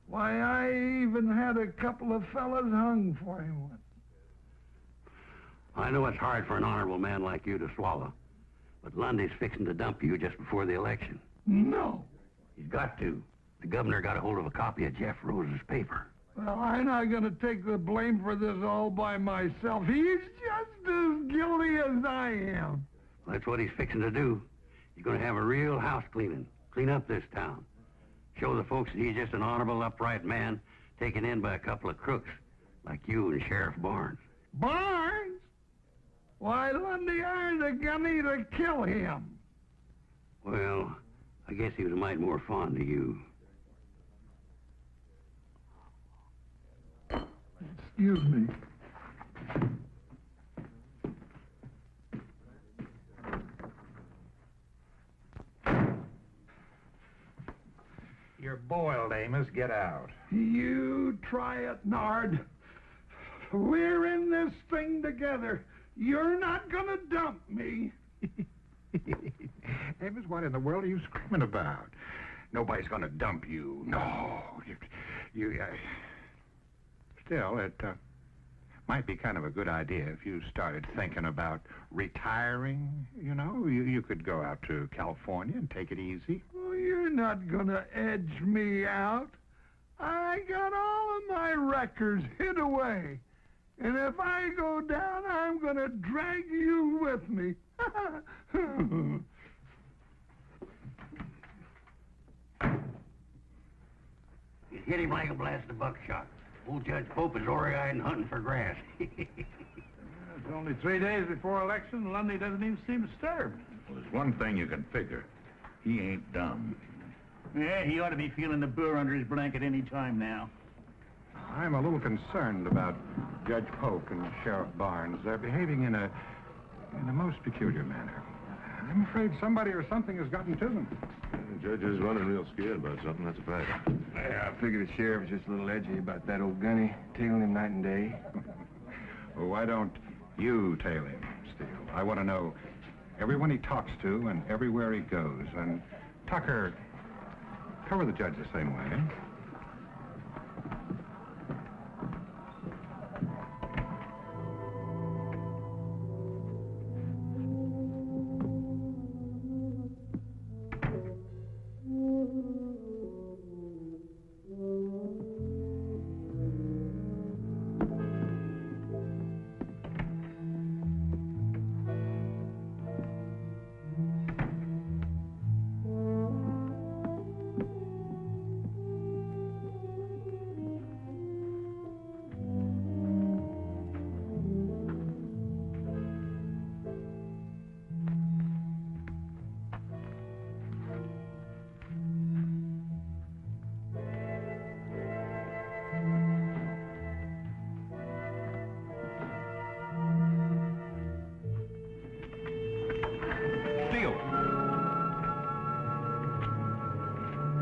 Why, I even had a couple of fellas hung for him once. I know it's hard for an honorable man like you to swallow, but Lundy's fixing to dump you just before the election. No. He's got to. The governor got a hold of a copy of Jeff Rose's paper. Well, I'm not going to take the blame for this all by myself. He's just as guilty as I am. Well, that's what he's fixing to do. He's going to have a real house cleaning. Clean up this town. Show the folks that he's just an honorable, upright man taken in by a couple of crooks like you and Sheriff Barnes. Barnes? Why, Lundy hired a gunny to kill him. Well, I guess he was a mite more fond of you. Excuse me. You're boiled, Amos. Get out. You try it, Nard. We're in this thing together. You're not gonna dump me. Amos, what in the world are you screaming about? Nobody's going to dump you. No. Still, it might be kind of a good idea if you started thinking about retiring, you know. You could go out to California and take it easy. Oh, you're not gonna edge me out. I got all of my records hid away. And if I go down, I'm gonna drag you with me. You hit him like a blast of buckshot. Old Judge Pope is ori-eyed and hunting for grass. It's only 3 days before election. Lundy doesn't even seem disturbed. Well, there's one thing you can figure. He ain't dumb. Yeah, he ought to be feeling the burr under his blanket any time now. I'm a little concerned about Judge Polk and Sheriff Barnes. They're behaving in a most peculiar manner. I'm afraid somebody or something has gotten to them. The judge is running real scared about something, that's a fact. Yeah, I figured the sheriff was just a little edgy about that old gunny, tailing him night and day. Well, why don't you tail him, Steele? I want to know everyone he talks to and everywhere he goes. And Tucker, cover the judge the same way.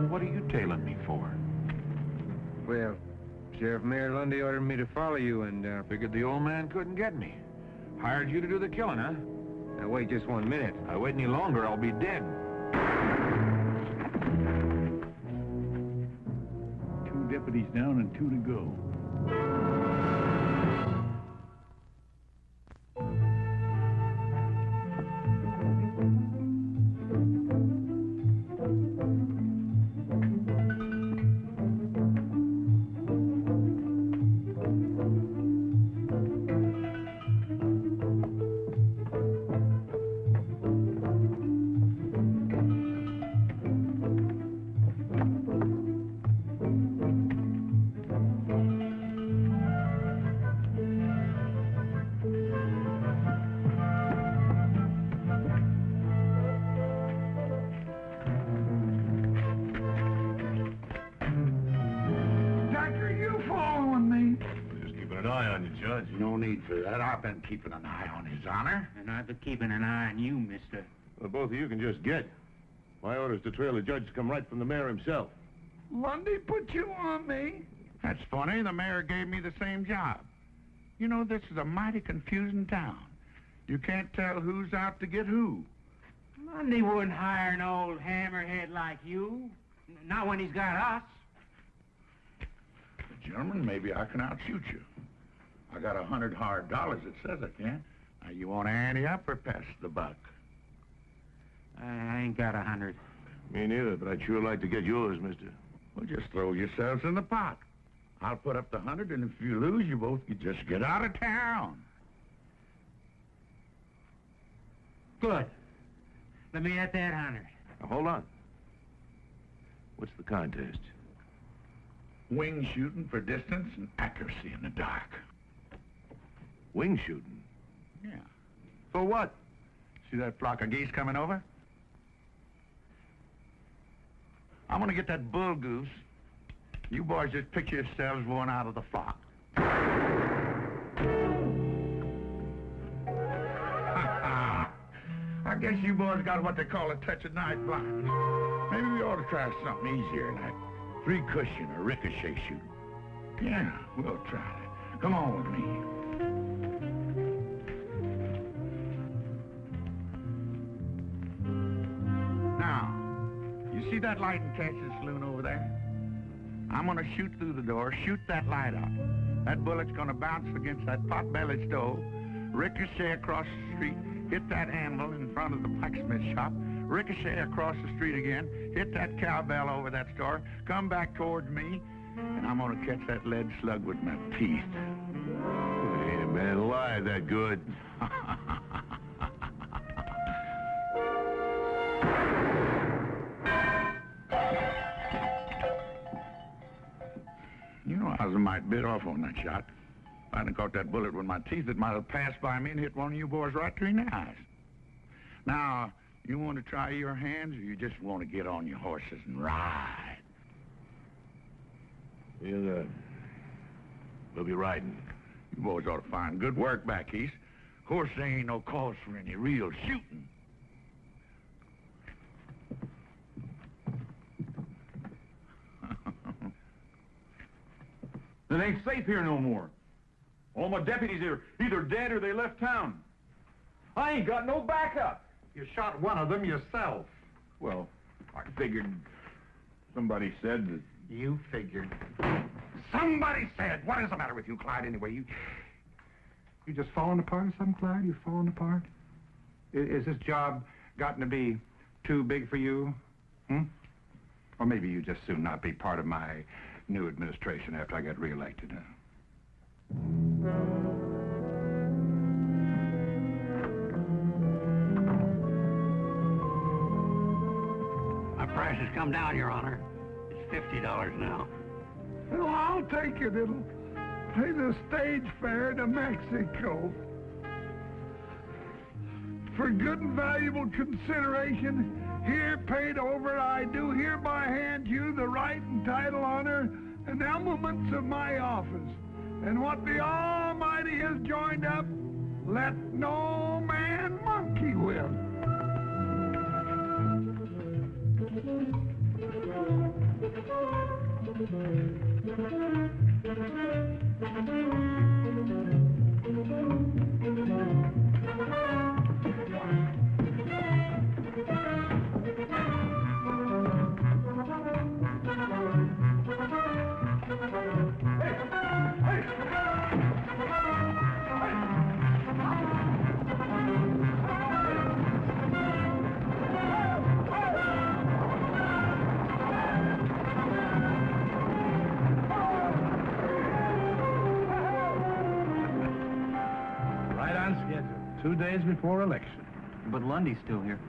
What are you tailing me for? Well, Sheriff Mayor Lundy ordered me to follow you and, Figured the old man couldn't get me. Hired you to do the killing, huh? Now, wait just 1 minute. I wait any longer, I'll be dead. 2 deputies down and 2 to go. No need for that. I've been keeping an eye on his honor. And I've been keeping an eye on you, mister. Well, both of you can just get. My orders to trail the judge come right from the mayor himself. Lundy put you on me? That's funny. The mayor gave me the same job. You know, this is a mighty confusing town. You can't tell who's out to get who. Lundy wouldn't hire an old hammerhead like you. Not when he's got us. German, maybe I can outshoot you. I got $100 hard dollars that says I can. Now, you want to ante up or pass the buck? I ain't got 100. Me neither, but I'd sure like to get yours, mister. Well, just throw yourselves in the pot. I'll put up the 100, and if you lose, you both can just get out of town. Good. Let me at that 100. Now, hold on. What's the contest? Wing shooting for distance and accuracy in the dark. Wing shooting? Yeah. For what? See that flock of geese coming over? I'm gonna get that bull goose. You boys just picture yourselves going out of the flock. I guess you boys got what they call a touch of night blindness. Maybe we ought to try something easier, like three cushion or ricochet shooting. Yeah, we'll try that. Come on with me. Now, you see that light and catch saloon over there? I'm gonna shoot through the door, shoot that light out. That bullet's gonna bounce against that pot-bellied stove, ricochet across the street, hit that anvil in front of the blacksmith shop, ricochet across the street again, hit that cowbell over that store, come back towards me, and I'm gonna catch that lead slug with my teeth. Hey, man, alive that good. You know, I was a mite bit off on that shot. If I hadn't caught that bullet with my teeth, it might have passed by me and hit one of you boys right between the eyes. Now, you want to try your hands, or you just want to get on your horses and ride? We'll be riding. You boys ought to find good work back east. Of course, there ain't no cause for any real shooting. It ain't safe here no more. All my deputies are either dead or they left town. I ain't got no backup. You shot one of them yourself. Well, I figured somebody said that... You figured. Somebody said. What is the matter with you, Clyde, anyway? You just falling apart or something, Clyde? You falling apart? Is this job gotten to be too big for you? Or maybe you just soon not be part of my new administration after I get reelected, huh? My price has come down, Your Honor. It's $50 now. Well, I'll take it. It'll pay the stage fare to Mexico. For good and valuable consideration, here paid over, I do hereby hand you the right and title, honor, and elements of my office. And what the Almighty has joined up, let no man monkey with. Right on schedule. 2 days before election. But Lundy's still here.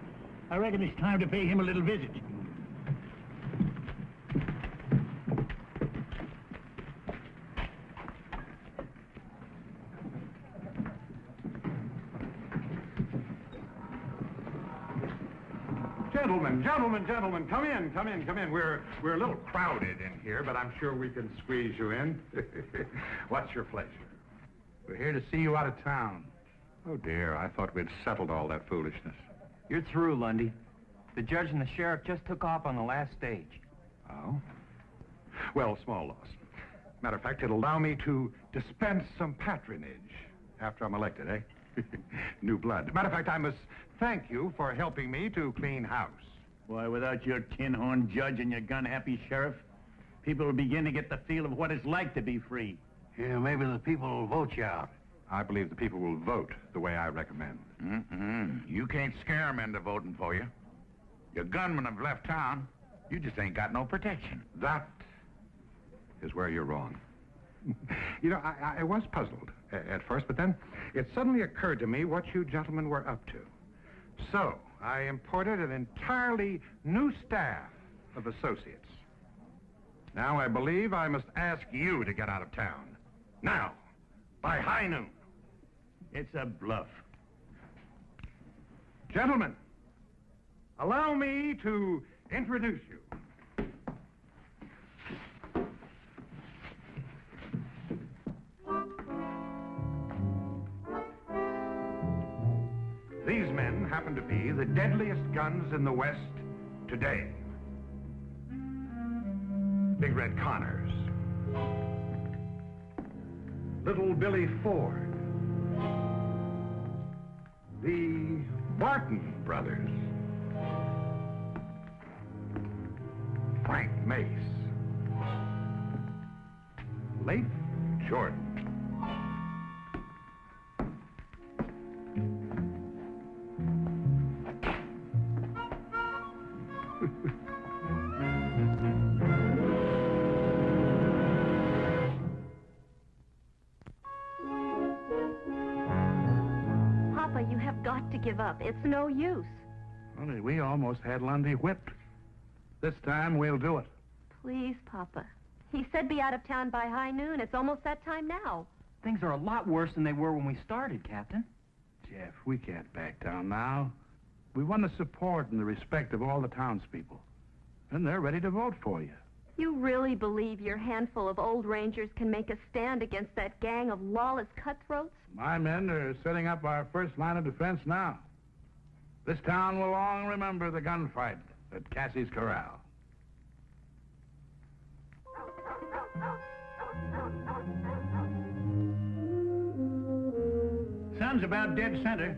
I reckon it's time to pay him a little visit. Gentlemen, come in. We're a little crowded in here, but I'm sure we can squeeze you in. What's your pleasure? We're here to see you out of town. Oh, dear, I thought we'd settled all that foolishness. You're through, Lundy. The judge and the sheriff just took off on the last stage. Oh? Well, small loss. Matter of fact, it'll allow me to dispense some patronage after I'm elected, eh? New blood. Matter of fact, I must thank you for helping me to clean house. Why, without your tin-horn judge and your gun-happy sheriff, people will begin to get the feel of what it's like to be free. Yeah, maybe the people will vote you out. I believe the people will vote the way I recommend. You can't scare them into voting for you. Your gunmen have left town. You just ain't got no protection. That is where you're wrong. You know, I was puzzled at first, but then it suddenly occurred to me what you gentlemen were up to. So, I imported an entirely new staff of associates. Now I believe I must ask you to get out of town. Now, by high noon. It's a bluff. Gentlemen, allow me to introduce you. These men happen to be the deadliest guns in the West today. Big Red Connors. Little Billy Ford. The Barton brothers. Frank Mace. Leif Jordan. Papa, you have got to give up. It's no use. Well, we almost had Lundy whipped. This time we'll do it. Please, Papa. He said be out of town by high noon. It's almost that time now. Things are a lot worse than they were when we started, Captain. Jeff, we can't back down now. We won the support and the respect of all the townspeople. And they're ready to vote for you. You really believe your handful of old rangers can make a stand against that gang of lawless cutthroats? My men are setting up our first line of defense now. This town will long remember the gunfight at Cassie's Corral. Sun's about dead center.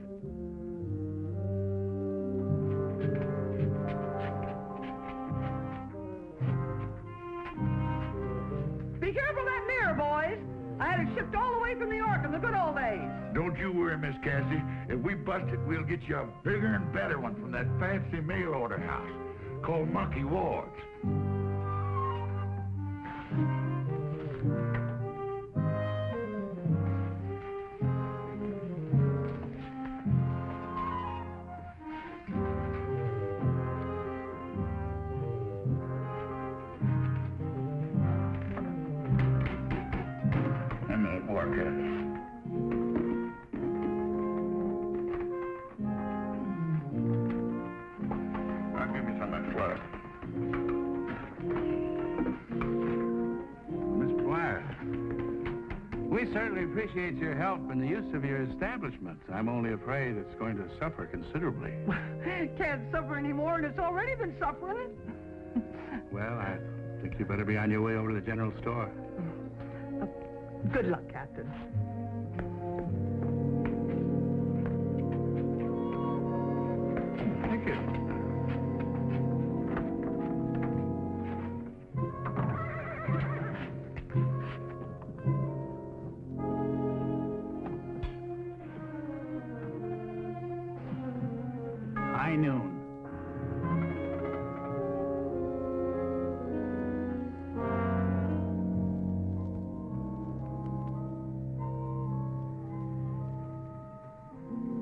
Be careful of that mirror, boys. I had it shipped all the way from New York in the good old days. Don't you worry, Miss Cassie. If we bust it, we'll get you a bigger and better one from that fancy mail order house called Monkey Ward's. Let me work it. Now give me some of that flour. Miss Blair, we certainly appreciate your help in the use of your establishment. I'm only afraid it's going to suffer considerably. Can't suffer anymore, and it's already been suffering. Well, I think you better be on your way over to the general store. Good luck, Captain. Thank you. High noon.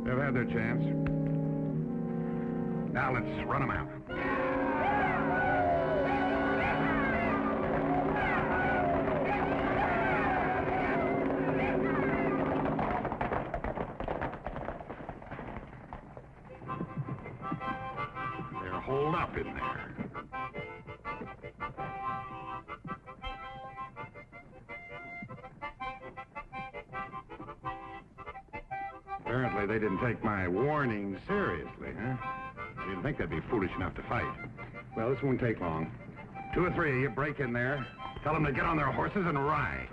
They've had their chance. Now let's run them out. They're holed up in there. Apparently they didn't take my warning seriously, huh? I didn't think they'd be foolish enough to fight. Well, this won't take long. 2 or 3 of you break in there, tell them to get on their horses and ride.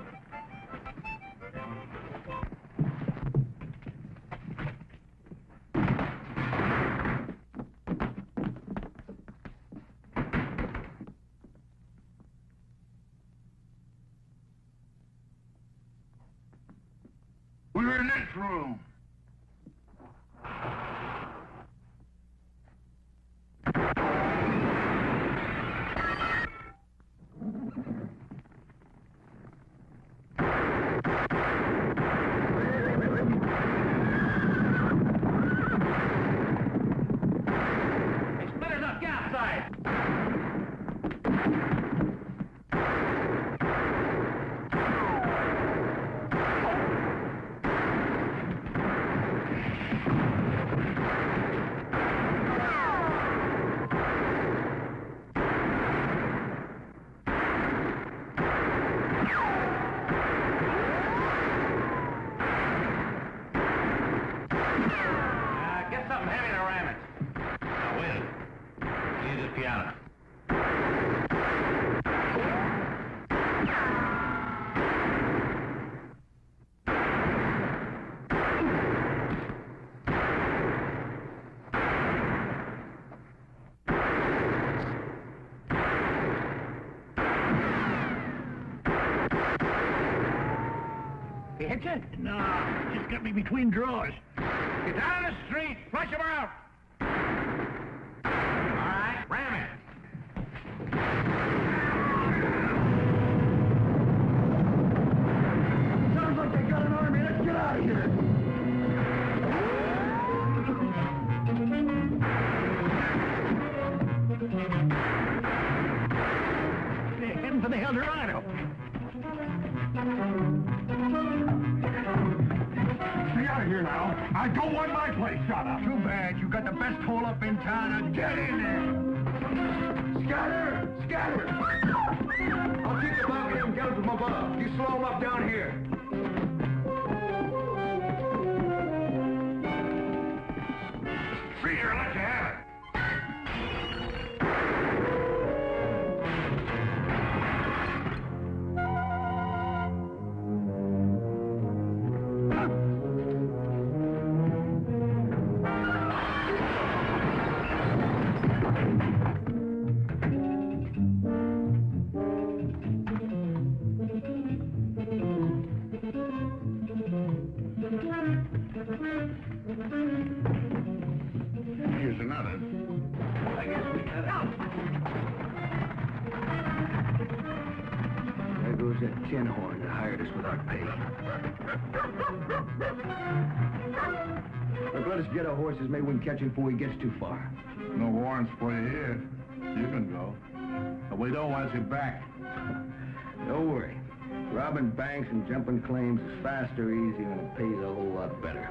We're in this room. Hey, split us up, get outside. Obrigada. He hit you? No, just got me between drawers. Get down the street. Flush him out. All right, ram it. Sounds like they got an army. Let's get out of here. They're heading for the Eldorado. Stay out of here now. I don't want my place shot up. Too bad. You got the best hole up in town. Now get in there. Scatter! Scatter! I'll keep the balcony and get them from above. You slow them up down here. Free here, let you have it. Here's another. I guess we got out. There goes that tin horn that hired us without pay. Look, let us get our horses. Maybe we can catch him before he gets too far. No warrants for you here. You can go. But we don't want you back. Don't worry. Robbing banks and jumping claims is faster, easier, and it pays a whole lot better.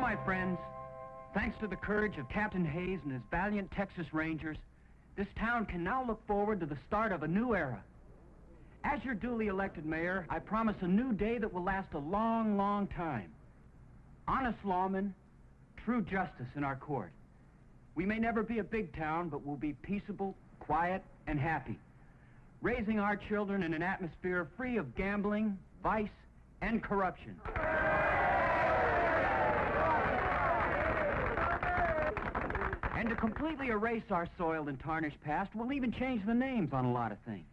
My friends, thanks to the courage of Captain Hayes and his valiant Texas Rangers, this town can now look forward to the start of a new era. As your duly elected mayor, I promise a new day that will last a long, long time. Honest lawmen, true justice in our court. We may never be a big town, but we'll be peaceable, quiet, and happy, raising our children in an atmosphere free of gambling, vice, and corruption. And to completely erase our soiled and tarnished past, we'll even change the names on a lot of things.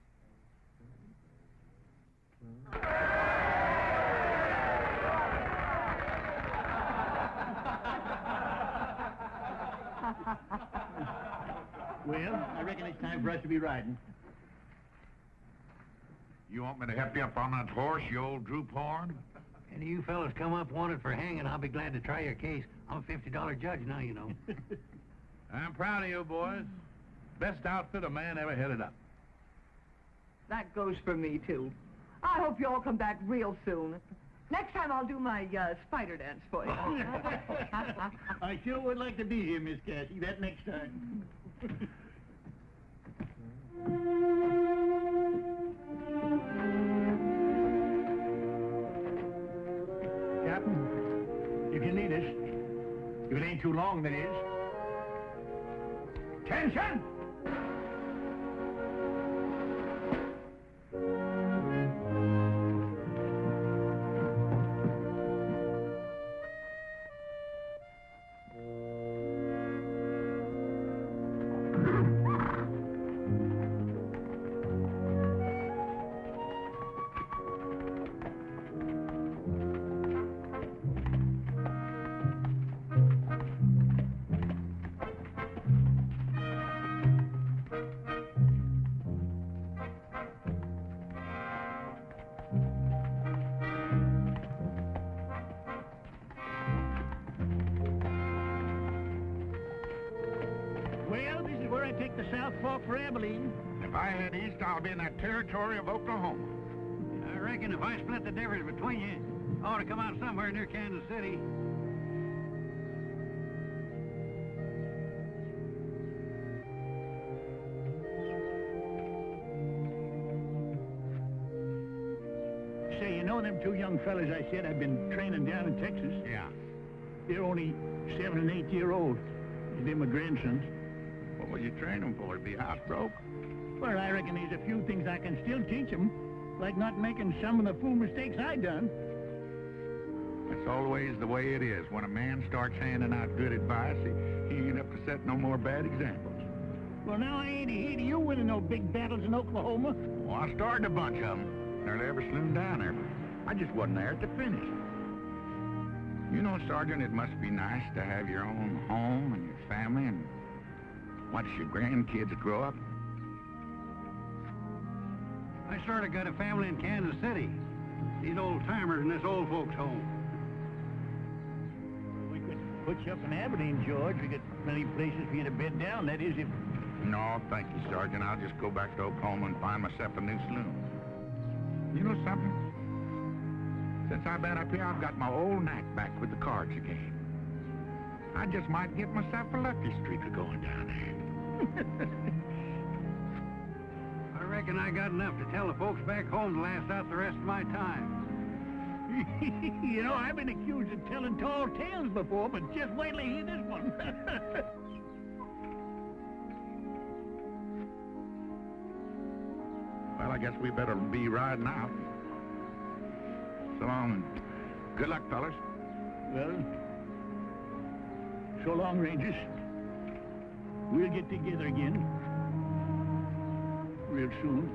Well, I reckon it's time for us to be riding. You want me to help you up on that horse, you old droop horn? Any of you fellas come up wanted for hanging, I'll be glad to try your case. I'm a $50 judge now, you know. I'm proud of you, boys. Best outfit a man ever headed up. That goes for me, too. I hope you all come back real soon. Next time I'll do my spider dance for you. I sure would like to be here, Miss Cassie, that next time. Captain, if you need us, if it ain't too long, that is. Attention! Well, this is where I take the South Fork for Abilene. If I head east, I'll be in that territory of Oklahoma. I reckon if I split the difference between you, I ought to come out somewhere near Kansas City. Say, you know them two young fellas I said I've been training down in Texas? Yeah. They're only 7 and 8 year old. They're my grandsons. What will you train them for? To be housebroke? Well, I reckon there's a few things I can still teach them, like not making some of the fool mistakes I done. That's always the way it is. When a man starts handing out good advice, he ain't up to set no more bad examples. Well, now I ain't ahead of you winning no big battles in Oklahoma. Well, I started a bunch of them. Nearly every saloon down there. I just wasn't there at the finish. You know, Sergeant, it must be nice to have your own home and your family and watch your grandkids grow up. I sort of got a family in Kansas City. These old-timers in this old folks' home. We could put you up in Aberdeen, George. We got plenty of places for you to bed down. That is if... No, thank you, Sergeant. I'll just go back to Oklahoma and find myself a new saloon. You know something? Since I've been up here, I've got my old knack back with the cards again. I just might get myself a lucky streak of going down there. I reckon I got enough to tell the folks back home to last out the rest of my time. You know, I've been accused of telling tall tales before, but just wait till you hear this one. Well, I guess we better be riding out. So long, and good luck, fellas. Well, so long, Rangers. We'll get together again real soon.